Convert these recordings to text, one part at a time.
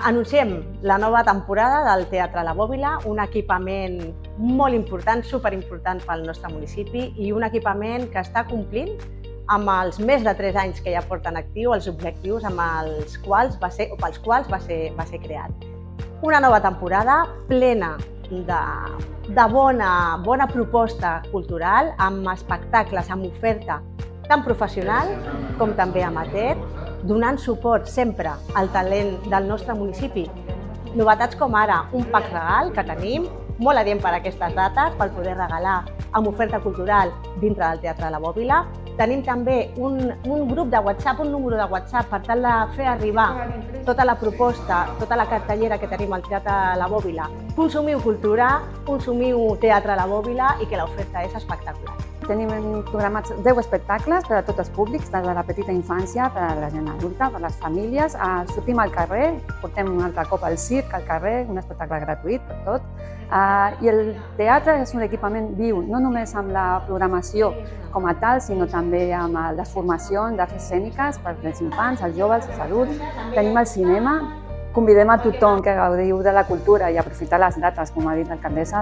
Anunciem la nova temporada del Teatre La Bòbila, un equipament molt important, superimportant pel nostre municipi i un equipament que està complint amb els més de 3 anys que ja porten actiu els objectius pels quals va ser creat. Una nova temporada plena de bona proposta cultural, amb espectacles, amb oferta tant professional com també amateur, donant suport sempre al talent del nostre municipi. Novetats com ara un pack regal que tenim, molt adient per a aquestes dates, per poder regalar amb oferta cultural dintre del Teatre La Bòbila. Tenim també un grup de WhatsApp, un número de WhatsApp per tal de fer arribar tota la proposta, tota la cartellera que tenim al Teatre La Bòbila. Consumiu cultura, consumiu Teatre La Bòbila i que l'oferta és espectacular. Tenim programats 10 espectacles per a tots els públics, des de la petita infància, per a la gent adulta, per a les famílies. Sortim al carrer, portem un altre cop al circ al carrer, un espectacle gratuït per tot. I el teatre és un equipament viu, no només amb la programació com a tal, sinó també amb les formacions d'arts escèniques per als infants, els joves, els adults. Tenim el cinema. Convidem a tothom que gaudiu de la cultura i aprofitar les dates, com ha dit l'alcaldessa,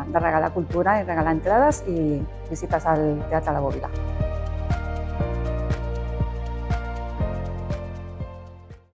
de regalar cultura i regalar entrades i visites al Teatre La Bòbila.